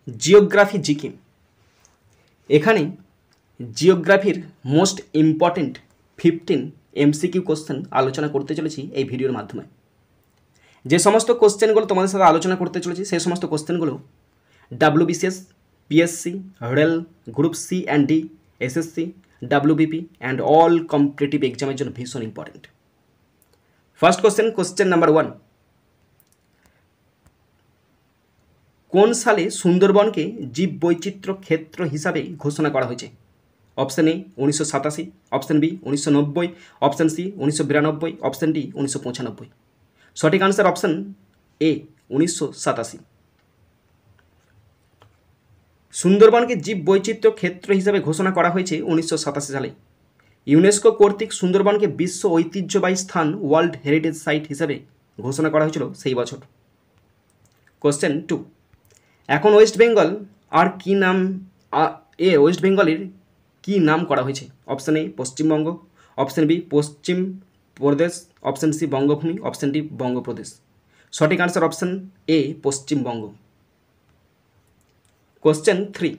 Geography GK. এখানে জিওগ্রাফির most important 15 MCQ question আলোচনা করতে চলেছি এই ভিডিওর মাধ্যমে। যে সমস্ত কোশ্চেনগুলো তোমাদের সাথে আলোচনা করতে চলেছি সেই সমস্ত কোশ্চেনগুলো WBCS, PSC, rail, group C and D, SSC, WBP and all competitive এক্সামের জন্য ভীষণ ইম্পর্টেন্ট। ফার্স্ট কোশ্চেন নাম্বার 1, কোন সালে সুন্দরবনকে জীববৈচিত্র্য ক্ষেত্র হিসাবে ঘোষণা করা হয়েছে? Option A 1987, option B 1990, option C 1992, option D 1995। সঠিক আনসার অপশন এ 1987। সুন্দরবনকে জীববৈচিত্র্য ক্ষেত্র হিসাবে ঘোষণা করা হয়েছে 1987 সালে। ইউনেস্কো কর্তৃক সুন্দরবনকে বিশ্ব ঐতিহ্যবাহী স্থান ওয়ার্ল্ড হেরিটেজ সাইট হিসাবে ঘোষণা করা হয়েছিল সেই বছর। কোশ্চেন 2, এখন ওয়েস্ট বেঙ্গল আর কি নাম ওয়েস্ট বেঙ্গলের কি নাম করা হয়েছে? Option A Paschimbanga, option B Paschim Pradesh, option C Bangabhumi, option D Bangapradesh. সঠিক answer option A Paschimbanga. Question 3,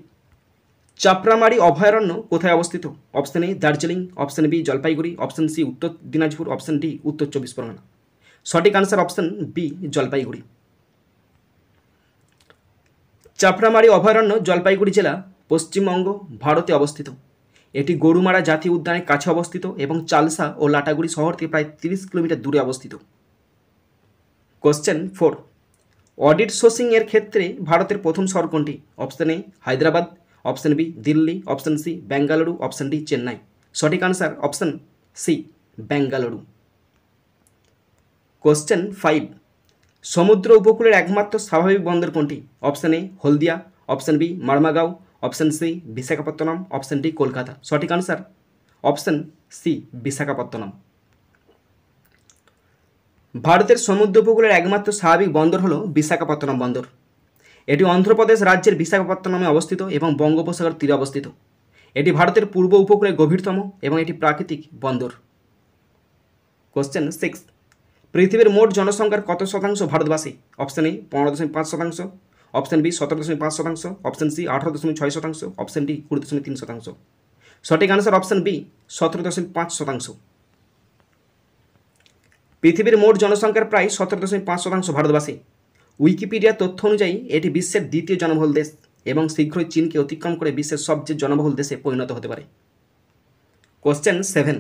Chapramari অভয়ারণ্য কোথায় অবস্থিত? Option A Darjeeling, option B Jalpaiguri, option C Uttar Dinajpur, option D Uttar 24 Pargana. সঠিক answer option B Jalpaiguri. Chapramari অভয়ারণ্য জলপাইগুড়ি জেলা, পশ্চিমবঙ্গ, ভারতে অবস্থিত। এটি গরুমারা জাতীয় উদ্যানের কাছে অবস্থিত এবং চালসা ও লাটাগুড়ি শহর থেকে প্রায় 30 কিলোমিটার দূরে অবস্থিত। কোশ্চেন 4, অডিট সোর্সিং এর ক্ষেত্রে ভারতের প্রথম শহর কোনটি? Option A Hyderabad, option B Delhi, option C Bengaluru, option D Chennai. সঠিক answer option C Bengaluru. Question 5, সমুদ্র উপকূলের একমাত্র স্বাভাবিক বন্দর কোনটি? Option A Haldia, option B Marmagao, option C Visakhapatnam, option D Kolkata. সঠিক আনসার অপশন সি বিশাখাপত্তনম। ভারতের সমুদ্র উপকূলের একমাত্র স্বাভাবিক বন্দর হল বিশাখাপত্তনম বন্দর। এটি অন্ধ্রপ্রদেশ রাজ্যের বিশাখাপত্তনমে অবস্থিত এবং বঙ্গোপসাগর তীরে অবস্থিত। এটি ভারতের পূর্ব উপকূলের গভীরতম এবং এটি প্রাকৃতিক বন্দর। কোশ্চেন 6, পৃথিবীর মোট জনসংখ্যার কত শতাংশ ভারতবাসী? Option A 15.5%, option B 17.5%, option C 18.6%, option D 20.3%। সঠিক আনসার অপশন বি 17.5%। পৃথিবীর মোট জনসংখ্যার প্রায় 17.5% ভারতবাসী। উইকিপিডিয়া তথ্য অনুযায়ী এটি বিশ্বের দ্বিতীয় জনবহুল দেশ এবং শীঘ্রই চীনকে অতিক্রম করে বিশ্বের সবচেয়ে জনবহুল দেশে পরিণত হতে পারে। কোশ্চেন 7,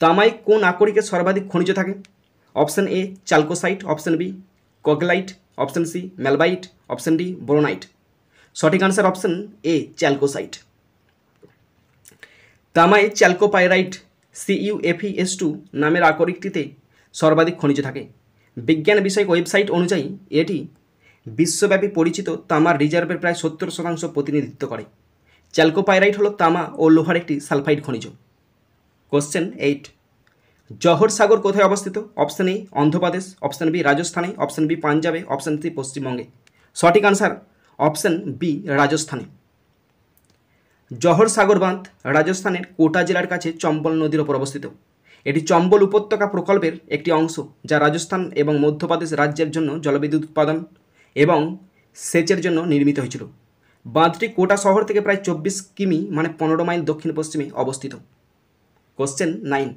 তামায় কোন আকরিকে সর্বাধিক খনিজ থাকে? Option A chalcocite, option B কগলাইট, অপশন সি ম্যালবাইট, অপশন ডি বোরোনাইট। সঠিক আনসার অপশন এ চ্যালকোসাইট। তামায় চ্যালকোপাইরাইট CuFeS2 নামের আকরিকটিতে সর্বাধিক খনিজ থাকে। বিজ্ঞান বিষয়ক ওয়েবসাইট অনুযায়ী এটি বিশ্বব্যাপী পরিচিত তামার রিজার্ভের প্রায় 70% প্রতিনিধিত্ব করে। চ্যালকোপাইরাইট হল তামা ও লোহার একটি সালফাইড খনিজ। কোশ্চেন 8, জহর সাগর কোথায় অবস্থিত? Option A Andhra Pradesh, option B রাজস্থানে, অপশন বি পাঞ্জাবে, অপশন সি পশ্চিমবঙ্গে। সঠিক আনসার অপশন বি রাজস্থানে। জহর সাগর বাঁধ রাজস্থানের কোটা জেলার কাছে চম্বল নদীর ওপর অবস্থিত। এটি চম্বল উপত্যকা প্রকল্পের একটি অংশ যা রাজস্থান এবং মধ্যপ্রদেশ রাজ্যের জন্য জলবিদ্যুৎ উৎপাদন এবং সেচের জন্য নির্মিত হয়েছিল। বাঁধটি কোটা শহর থেকে প্রায় 24 কিমি মানে 15 মাইল দক্ষিণ পশ্চিমে অবস্থিত। কোশ্চেন 9,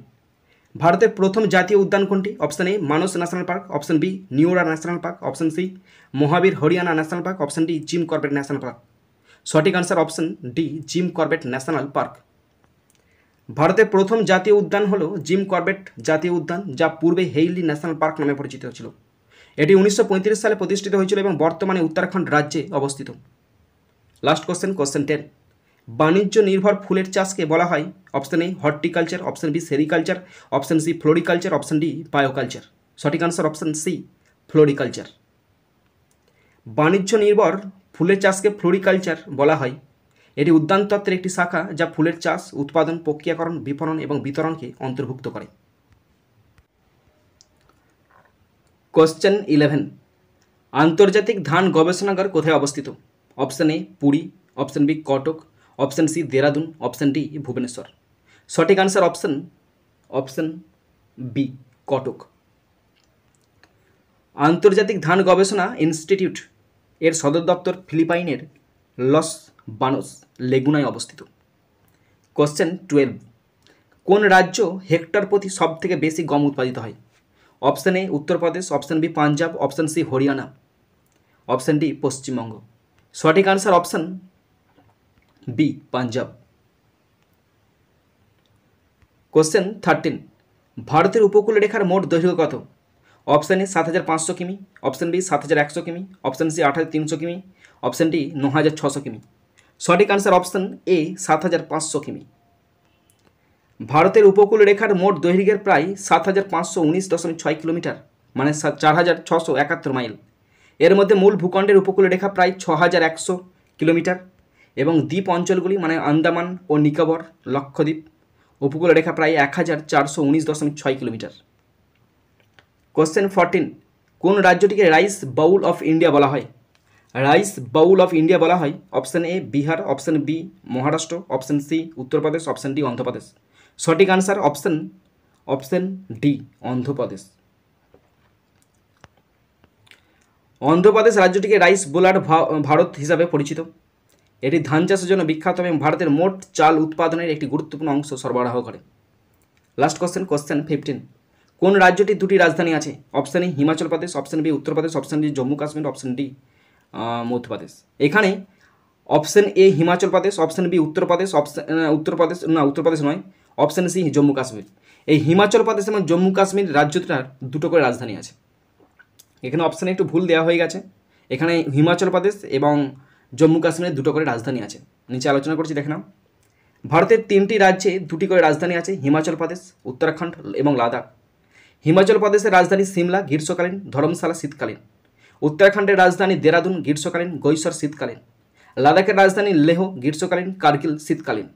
ভারতের প্রথম জাতীয় উদ্যান কোনটি? Option A Manas national park, option B Neora national park, option C Mahavir Haryana national park, option D Jim Corbett national park. সঠিক answer option D Jim Corbett national park. ভারতের প্রথম জাতীয় উদ্যান হল জিম কর্বেট জাতীয় উদ্যান, যা পূর্বে হেইলি ন্যাশনাল পার্ক নামে পরিচিত ছিল। এটি 1935 সালে প্রতিষ্ঠিত হয়েছিল এবং বর্তমানে উত্তরাখণ্ড রাজ্যে অবস্থিত। লাস্ট কোশ্চেন 10, বাণিজ্য নির্ভর ফুলের চাষকে বলা হয়? Option A horticulture, option B sericulture, option C floriculture, option D bioculture. সঠিক আনসার অপশন সি ফ্লোরিকালচার। বাণিজ্য নির্ভর ফুলের চাষকে ফ্লোরিকালচার বলা হয়। এটি উদ্যানতত্ত্বের একটি শাখা যা ফুলের চাষ, উৎপাদন, প্রক্রিয়াকরণ, বিপণন এবং বিতরণকে অন্তর্ভুক্ত করে। কোশ্চেন 11, আন্তর্জাতিক ধান গবেষণাগার কোথায় অবস্থিত? Option A Puri, option B Cuttack, option C Dehradun, option D Bhubaneswar. সঠিক আনসার অপশন বি কটক। আন্তর্জাতিক ধান গবেষণা ইনস্টিটিউট এর সদর দপ্তর ফিলিপাইনের লস বানোস লেগুনায় অবস্থিত। কোশ্চেন 12, কোন রাজ্য হেক্টর প্রতি সব থেকে বেশি গম উৎপাদিত হয়? Option A Uttar Pradesh, option B Punjab, option C Haryana, option D Paschimbanga. সঠিক answer option B Punjab. Question 13, ভারতের উপকূলরেখার মোট দৈর্ঘ্য কত? অপশান এ 7500 কিমি, অপশান বি 7100 কিমি, অপশান সি 8300 কিমি, অপশান ডি 9600 কিমি। সঠিক আনসার অপশান এ 7500 কিমি। ভারতের উপকূলরেখার মোট দৈর্ঘ্যের প্রায় 7519.6 কিলোমিটার, মানে 4671 মাইল। এর মধ্যে মূল ভূখণ্ডের উপকূলরেখা প্রায় 6100 কিলোমিটার এবং দ্বীপ অঞ্চলগুলি মানে আন্দামান ও নিকোবর, লক্ষদ্বীপ উপকূলরেখা প্রায় 1419.6 কিলোমিটার। কোশ্চেন 14, কোন রাজ্যটিকে রাইস বাউল অফ ইন্ডিয়া বলা হয়? রাইস বাউল অফ ইন্ডিয়া বলা হয় option A Bihar, option B Maharashtra, option C Uttar Pradesh, option D Andhra Pradesh. সঠিক answer option D Andhra Pradesh. Andhra Pradesh রাজ্যটিকে রাইস বোলার ভারত হিসাবে পরিচিত। এটি ধান চাষের জন্য বিখ্যাত এবং ভারতের মোট চাল উৎপাদনের একটি গুরুত্বপূর্ণ অংশ সরবরাহ করে। লাস্ট কোশ্চেন 15, কোন রাজ্যটির দুটি রাজধানী আছে? Option A Himachal Pradesh, option B Uttar Pradesh, option D Jammu Kashmir, option D Madhya Pradesh. এখানে option A Himachal Pradesh, option B Uttar Pradesh, Uttar Pradesh নয়, অপশান সি জম্মু কাশ্মীর। এই হিমাচল প্রদেশ এবং জম্মু কাশ্মীর রাজ্যটার দুটো করে রাজধানী আছে। এখানে অপশানে একটু ভুল দেওয়া হয়ে গেছে, এখানে হিমাচল প্রদেশ এবং জম্মু কাশ্মীরের দুটো করে রাজধানী আছে। নিচে আলোচনা করছি, দেখে নাও। ভারতের 3টি রাজ্যে 2টি করে রাজধানী আছে, হিমাচল প্রদেশ, উত্তরাখণ্ড এবং লাদাখ। হিমাচল প্রদেশের রাজধানী সিমলা গ্রীষ্মকালীন, ধর্মশালা শীতকালীন। উত্তরাখণ্ডের রাজধানী দেরাদুন গ্রীষ্মকালীন, গৈসর শীতকালীন। লাদাখের রাজধানী লেহ গ্রীষ্মকালীন, কার্গিল শীতকালীন।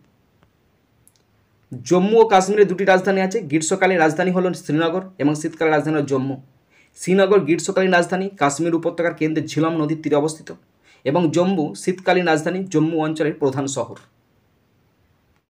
জম্মু ও কাশ্মীরের 2টি রাজধানী আছে, গ্রীষ্মকালীন রাজধানী হল শ্রীনগর এবং শীতকালীন রাজধানী হল জম্মু। শ্রীনগর গ্রীষ্মকালীন রাজধানী, কাশ্মীর উপত্যকার কেন্দ্রে ঝিলম নদীর তীরে অবস্থিত, এবং জম্মু শীতকালীন রাজধানী, জম্মু অঞ্চলের প্রধান শহর।